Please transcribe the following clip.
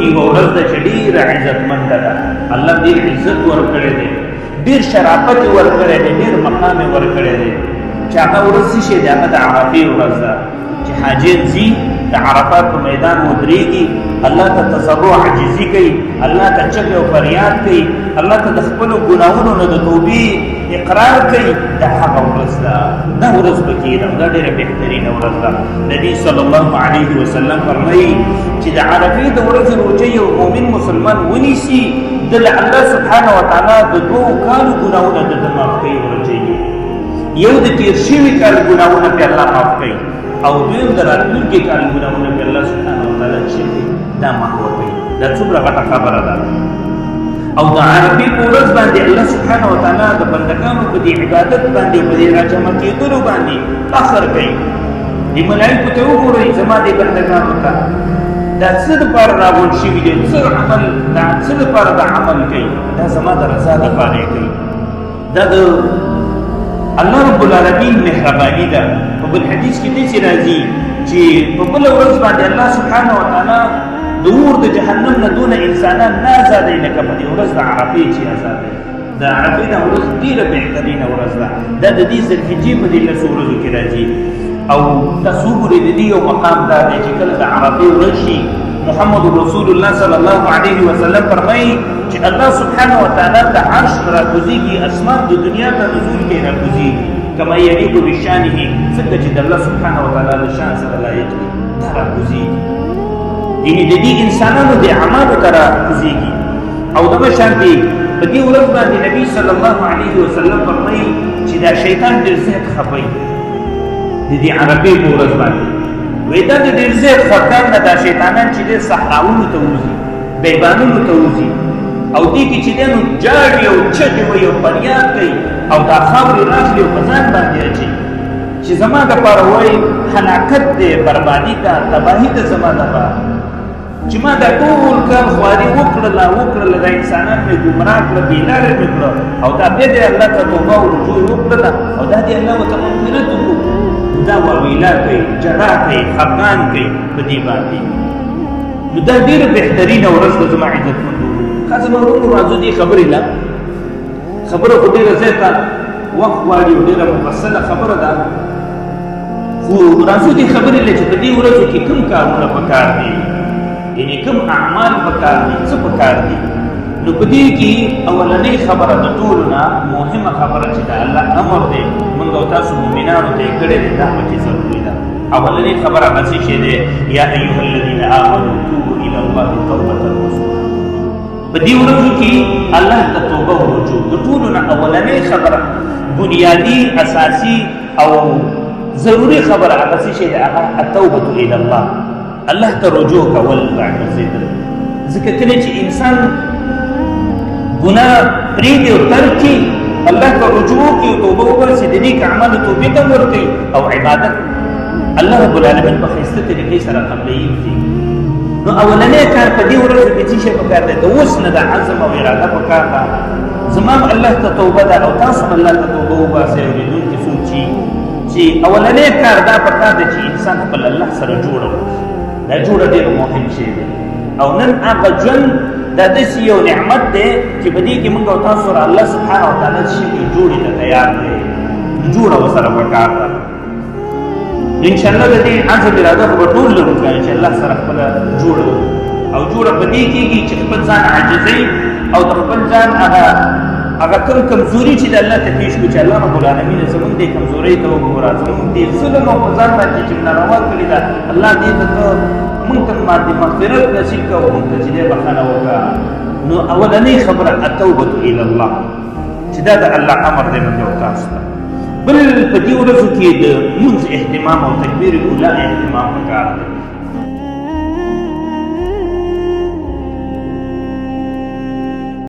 یوه ورځ ده چې ډېره عزتمنده ده. الله ډېر عزت ورکړی دی، ډېر شرافت یې ورکړی دی، ډېر مقام یې ورکړی دی چې هغه ورځ څه شی دی؟ هغه د عرفې ورځ ده چې حاجیان ځي د عرفات په میدان ودرېږي، الله ته تضرع عاجزي کوي، الله ته چغې او فریاد کوي، الله ته د خپلو ګناهونو نه د توبې اقرار کوي. دا هغه ورځ ده، دا ورځ پکې ده، دا ډېره بهترینه ورځ ده. نبي صلی الله علیه وسلم فرمایي چې د عرفې د ورځې روژه یو مؤمن مسلمان ونیسي، د الله سبحانه وتعالی د 2 کالو ګناهونه د ده معاف کوي. ورجوي یو د تېر شوي کال ګناهونه پرې الله معاف کوي، او دویم د راتلونکي کال ګناهونه پرې الله سبحانه وتعالی چې دا محوه کوي. دا څومره غټه خبره ده. او د عرفې په ورځ باندې الله سبحانه وتعالی د بندګانو په دې عبادت باندې او په دې راجمع کېدلو باندې فخر کوي. دې ملایکو ته وګورئ، زما دې بندګانو ته دا څه دپاره راغونډ شوي دي، څه عمل، دا څه دپاره دا عمل کوي؟ دا زما د رضا دپاره یې کوي. دا د الله رب العالمین مهرباني ده. په بل حدیث کې داسې راځي چې په بله ورځ باندې الله سبحانه وتعالی د اور د جهنم نه دونه انسانان نه ازادوي لکه په دې ورځ د عرفې چې ازادوي. د عرفې دا ورځ ډېره بهترینه ورځ ده. دا د دې ذوالحجې په دې 10 ورځو کې راځي. او تاسو وګورئ د دې یو مقام دا دی چې کله د عرفې ورځ شي، محمد رسول الله صلی الله علیه وسلم فرمایي چې الله سبحانه وتعالی د عرش راکوزېږي، اسمان د دنیا ته نزول کوي، راکوزېږي کما یلیق بشانه، څنګه چې د الله سبحانه وتعالی د شان سره لایق وي، دا راکوزېږي. یعنې د دې انسانانو د اعمالو ته راکوزېږي. او دغه شانتې په دې ورځ باندې نبي صلی الله علیه وسلم فرمایي چې دا شیطان ډېر زیات خفه وي د دې عرفې په ورځ باندې. وایي دا د ډېر زیات خفګان نه دا شیطانان چې دی صحراونو ته وځي، بیابانونو ته وځي، او دې کې چې دی نو جاړي او چغې وایي او فریاد کوي، او دا خاورې راخلي او په ځان باندې اچوي چې زما دپاره وایي هلاکت دی، بربادي ده، تباهي ده زما دپاره، چې ما دا ټول کار خواري وکړله دا انسانان مې ګمراه کړه، بېلارې مې کړه، او دا بیا دې الله ته توبه او رجوع وکړله، او دا دې الله ورته مغفرت وکړو. دا واویلا کوي، جړا کوي، خفګان کوي په دې باندې. نو دا ډېره بهترینه ورځ ده زما عزتمندو. ښه زما ورونو راځو دې خبرې له، خبره خو ډېره زیاته وخت غواړي او ډېره مفصله خبره ده، خو راځو دې خبرې له چې په دې ورځو کې کوم کارونه پکار دي، یعنې کوم اعمال پکار دي، څه پکار دي. نو په دې کې اولنۍ خبره د ټولو نه مهمه خبره چې د الله امر دی موږ او تاسو مؤمنانو ته یې کړی دی، دا پکې ضروري ده. اولنۍ خبره هغه څه شی دی، یا ایها الذین آمنوا توبوا الی الله توبة نصوحا. په دې ورځو کې الله ته توبه او رجوع د ټولو نه اولنۍ خبره، بنیادي اساسي او ضروري خبره هغه څه شی دی، هغه التوبة الی الله، الله ته رجوع کول، راګرځېدل. ځکه کله چې انسان ګناه پرېږدي او ترک کړي، الله ته رجوع وکړي او توبه وباسي، د نیک اعمالو توبې ته ورکوي، او عبادت الله رب العالمین په ښایسته طریقې سره قبلوي. نو اولنی کار په دې ورځو کې څه شی پکار دی؟ د اوس نه د عزم او اراده پکار ده. زما هم الله ته توبه ده او تاسو هم الله ته توبه وباسئ. اورېدونکي څوک چې اولنی کار دا پکار دی چې انسان خپل الله سره جوړه وکړي. دا جوړه ډېر مهم شی دی. او نن هغه ژوند دا داسې یو نعمت دی چې په دې کې موږ او تاسو سره الله سبحانه وتعالی شي جوړې ته تیار دی، جوړه ورسره پکار ده. انشاءالله د دې عزم اراده خو به ټول لرو چې الله سره خپله جوړه او جوړه په دې کېږي چې خپل ځان عاجزوي او د خپل ځان هغه کوم کمزوري چې د الله ته پېښ کړو چې الله رب العالمین زموږ دې کمزورۍ ته وګوره، زموږ دې ظلم او په ځان باندې چې ناروا کړې ده، الله دې ته موږ ته باندې مغفرت نصیب کړه او موږ ته چې دې بخښنه وکړه. نو اولنۍ خبره التوبة الی الله چې دا د الله امر دی موږ او تاسو ته. بل په دې ورځو کې د لمونځ اهتمام او تکبیر اوله اهتمام پکار دی.